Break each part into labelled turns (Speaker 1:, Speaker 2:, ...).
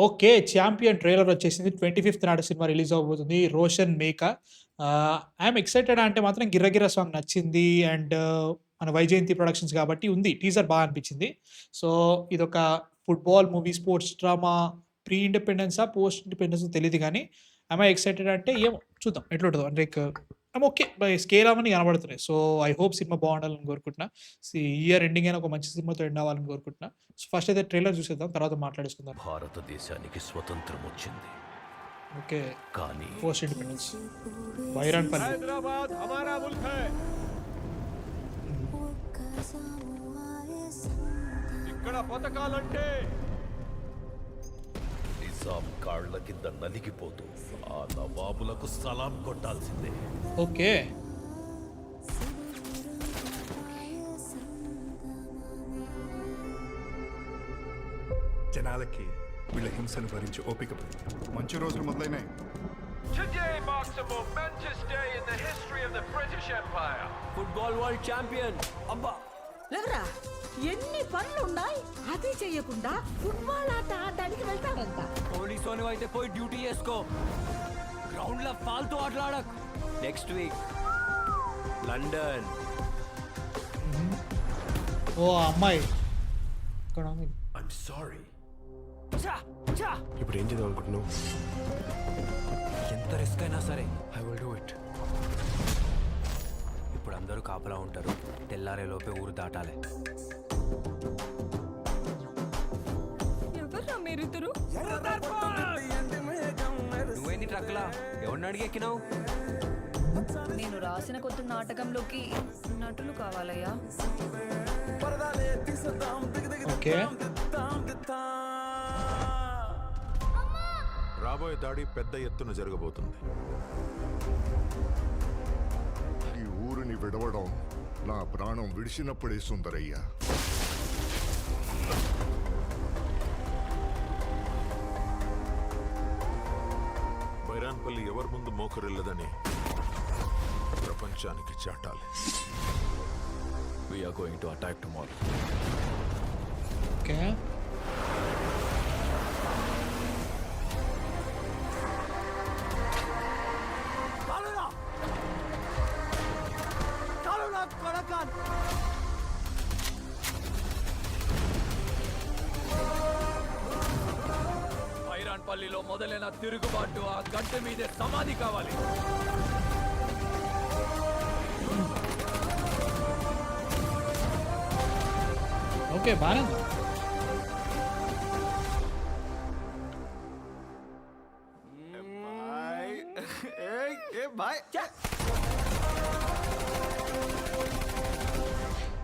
Speaker 1: Okay. 'Champion' trailer వచ్చేసింది. 25థ్ నాడు cinema release అవ్వబోతుంది. 'రోషన్ మేకా'. ఐయామ్ ఎక్సైటెడ్ అంటే మాత్రం 'గిర్ర గిర్ర' సాంగ్ నచ్చింది. అండ్ మన వైజయంతి ప్రొడక్షన్స్ కాబట్టి ఉంది. టీజర్ అనిపించింది. సో, ఇదొక football movie, sports drama, pre ఇండిపెండెన్సా, పోస్ట్ ఇండిపెండెన్సా తెలీదు గానీ, యామ్ ఐ ఎక్సైటెడ్ అంటే ఏమో చూద్దాం ఎట్లుంటదో. Like I'm okay. By scale అవన్నీ కనబడుతున్నాయి. సో, ఐ హోప్ సినిమా బావుండాలని కోరుకుంటున్నా. ఇయర్ ఎండింగ్ అయినా ఒక మంచి సినిమాతో ఎండ్ అవ్వాలని కోరుకుంటున్నా. సో, ఫస్ట్ అయితే ట్రైలర్ చూసేద్దాం. తర్వాత మాట్లాడేసుకుందాం.
Speaker 2: భారతదేశానికి స్వతంత్రం వచ్చింది,
Speaker 1: ఓకే.
Speaker 2: కానీ
Speaker 1: పోస్ట్ ఇండిపెండెన్స్. బైరాన్‌పల్లి.
Speaker 3: हैदराबाद हमारा मुल्क है. ఇక్కడ పథకాలంటే
Speaker 2: నిజాం కాళ్ల కింద నలిగిపోతూ ఆ నవాబులకు సలాం కొట్టాల్సిందే.
Speaker 1: ఓకే.
Speaker 4: జనాలకి వీళ్ళ హింసను భరించి ఓపిక మంచి రోజులు మొదలైనాయి.
Speaker 3: Today marks a momentous day in the history of the British Empire.
Speaker 5: Football world champion. అబ్బా
Speaker 6: లేవరా, ఎన్ని పనులున్నాయి అది చెయ్యకుండా ఫుట్బాల్ ఆట ఆడడానికి వెళ్తాడంట.
Speaker 5: పోలీసోని అయితే పోయి డ్యూటీ చేసుకో, గ్రౌండ్ లో ఫాల్తూ ఆటలాడక్. Next week London.
Speaker 1: ఓ ఆ అమ్మాయి ఇక్కడ ఉంది.
Speaker 2: I'm sorry.
Speaker 5: ఛా, ఛా.
Speaker 4: ఇప్పుడు ఏం చేద్దాం అనుకుంటున్నావు?
Speaker 5: ఎంత రిస్క్ అయినా సరే
Speaker 4: ఐ విల్ డూ ఇట్.
Speaker 5: ఇప్పుడు అందరూ కాపలా ఉంటారు, తెల్లారే లోపే ఊరు దాటాలి.
Speaker 6: ఎవర్రా మీరిద్దరు?
Speaker 5: నువ్వేంది ట్రక్లా ఎవరిని అడిగి ఎక్కినావు?
Speaker 7: నేను రాసిన కొత్త నాటకంలోకి నటులు కావాలయ్యా.
Speaker 1: ఓకే.
Speaker 8: రాబోయే దాడి పెద్ద ఎత్తున జరగబోతుంది.
Speaker 9: ఈ ఊరిని విడవడం నా ప్రాణం విడిచినప్పుడే సుందరయ్య.
Speaker 8: బైరాన్పల్లి ఎవరి ముందు మోకరిల్లదని ప్రపంచానికి చాటాలి.
Speaker 2: We are going to attack tomorrow.
Speaker 1: Okay.
Speaker 3: బైరాన్పల్లిలో మొదలైన తిరుగుబాటు ఆ గడ్డ మీదే సమాధి కావాలి.
Speaker 1: ఓకే. బానే ఉంది.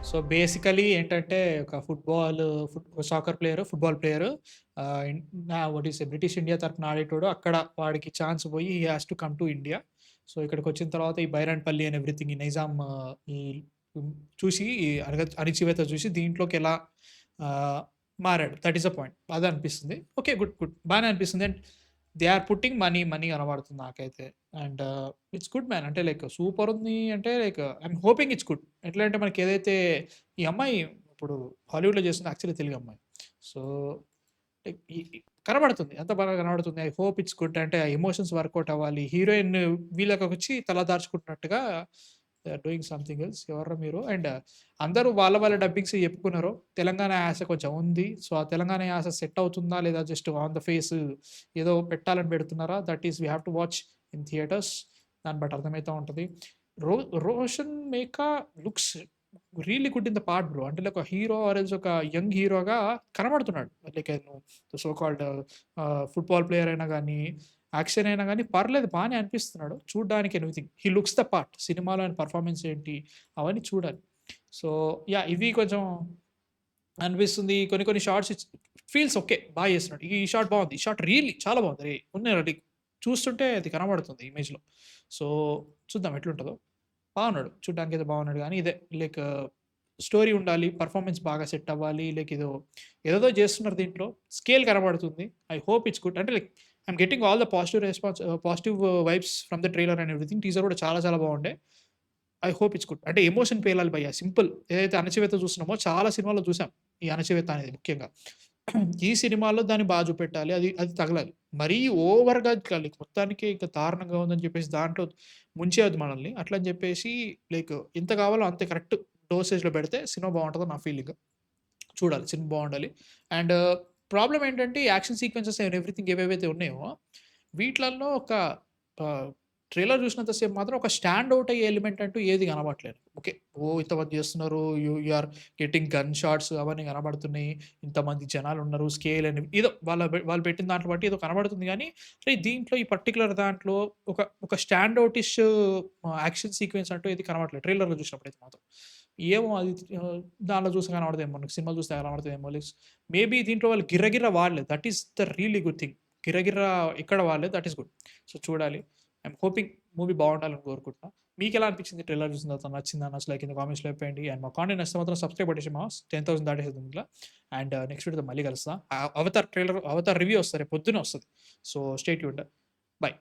Speaker 1: సో, బేసికలీ ఏంటంటే ఒక soccer player, football player what is British India తరపున ఆడేటోడు. అక్కడ వాడికి ఛాన్స్ పోయి he has to come to India. So, ఇక్కడికొచ్చిన తర్వాత ఈ బైరాన్‌పల్లి అండ్ ఎవ్రీథింగ్ ఈ నైజాం ఈ చూసి ఈ అణిచివేత చూసి దీంట్లోకి ఎలా మారాడు. That is the point. అదే అనిపిస్తుంది. ఓకే. గుడ్. బానే అనిపిస్తుంది. And they are putting money కనబడుతుంది నాకైతే. And it's good man. అంటే లైక్ సూపర్ ఉంది. అంటే like I'm hoping it's good. ఎట్లా అంటే మనకి ఏదైతే ఈ అమ్మాయి ఇప్పుడు హాలీవుడ్‌లో చేస్తుంది యాక్చువల్లీ తెలుగు అమ్మాయి. సో, లైక్ కనబడుతుంది. ఎంత బాగా కనబడుతుంది. I hope it's good. అంటే ఎమోషన్స్ వర్కౌట్ అవ్వాలి. హీరోయిన్ వీళ్ళకొచ్చి తల దాచుకుంటున్నట్టుగా they are doing something else. ఎవర్రా మీరు? అండ్ అందరూ వాళ్ళ డబ్బింగ్స్ చెప్పుకున్నారు. తెలంగాణ యాస కొంచెం ఉంది. సో, ఆ తెలంగాణ యాస సెట్ అవుతుందా లేదా జస్ట్ ఆన్ ద ఫేస్ ఏదో పెట్టాలని పెడుతున్నారా? That is we have to watch in theatres. దాన్ని బట్టి అర్థమైతా ఉంటది. Roshan Meka looks really good in the part bro. అంటే లైక్ ఒక హీరో ఆర్ ఎల్స్ ఒక యంగ్ హీరోగా కనబడుతున్నాడు. Like so called football player అయినా గానీ, యాక్షన్ అయినా గానీ పర్లేదు బానే అనిపిస్తున్నాడు. చూడ్డానికి anything. He looks the part. సినిమాలో ఆయన పెర్ఫార్మన్స్ ఏంటి అవన్నీ చూడాలి. So, yeah! ఇవి కొంచెం అనిపిస్తుంది. కొన్ని షాట్స్ ఫీల్స్ ఓకే. బాగా చేస్తున్నాడు. ఈ షాట్ బాగుంది. ఈ షాట్ రియల్లీ చాలా బాగుంది. ఉన్నాయి చూస్తుంటే అది కనబడుతుంది ఇమేజ్‌లో. సో, చూద్దాం ఎట్లుంటదో. బాగున్నాడు. చూడ్డానికైతే బాగున్నాడు గానీ ఇదే లైక్ స్టోరీ ఉండాలి. పెర్ఫార్మన్స్ బాగా సెట్ అవ్వాలి. లైక్ ఏదేదో చేస్తున్నారు దీంట్లో. స్కేల్ కనబడుతుంది. I hope it's good. అంటే like I'm getting all the positive vibes from the trailer and everything. Teaser కూడా చాలా బాగుండే. I hope it's good. అంటే ఎమోషన్ పేలాలి భయ్యా. సింపుల్. ఏదైతే అణచివేత చూస్తున్నామో చాలా సినిమాల్లో చూసాం. ఈ అణచివేత అనేది ముఖ్యంగా. ఈ సినిమాలో దాన్ని బాగా చూపెట్టాలి. అది అది తగలాలి. మరీ ఓవర్‌గా కాదు. మొత్తానికి ఇంకా దారుణంగా ఉందని చెప్పేసి దాంట్లో ముంచేయొద్దు మనల్ని. అట్లని చెప్పేసి లైక్ ఎంత కావాలో అంతే కరెక్ట్ డోసేజ్‌లో పెడితే సినిమా బావుంటదని నా ఫీలింగ్. చూడాలి. సినిమా బావుండాలి. అండ్ ప్రాబ్లమ్ ఏంటంటే ఈ యాక్షన్ సీక్వెన్సెస్ అండ్ ఎవ్రీథింగ్ ఏవేవైతే ఉన్నాయో వీటిలల్లో ఒక ట్రైలర్ చూసినంత సేపు మాత్రం ఒక స్టాండ్ ఔట్ అయ్యే ఎలిమెంట్ అంటూ ఏది కనబడట్లేదు. ఓకే. ఇంతమంది చేస్తున్నారు. You are getting gun shots అవన్నీ కనబడుతున్నాయి. ఇంతమంది జనాలున్నారు. స్కేల్ అని ఏదో వాళ్ళు పెట్టిన దాంట్లో బట్టి ఏదో కనబడుతుంది గానీ, అరే దీంట్లో ఈ పర్టిక్యులర్ దాంట్లో ఒక స్టాండ్ ఔటిష్ యాక్షన్ సీక్వెన్స్ అంటూ ఏది కనబడట్లేదు. ట్రైలర్‌లో చూసినప్పుడైతే మాత్రం. ఏమో అది దాంట్లో చూస్తే కనబడదేమో. మనకు సినిమాలో చూస్తే కనబడతదేమో. మేబీ దీంట్లో వాళ్ళు గిర్రగిర్ర వాడలేదు. That is the really good thing. గిర్రగిర్ర ఎక్కడ వాడలేదు. That is good. సో చూడాలి. ఐయామ్ హోపింగ్ మూవీ బావుండాలని కోరుకుంటున్నా. మీకెలా అనిపించింది ట్రైలర్ చూసిన తర్వాత? నచ్చిందా? నచ్చలే కింద కామెంట్స్‌లో చెప్పేయండి. అండ్ మా కాంటెంట్ నచ్చితే మాత్రం సబ్స్క్రైబ్ కొట్టేసి మాస్ 10,000 దాటేసేది ఇంట్లో. అండ్ నెక్స్ట్ వీడియోతో మళ్ళీ కలుస్తా. అవతార్ రివ్యూ వస్తది. రేపు పొద్దున్నే వస్తది. So stay tuned. బై.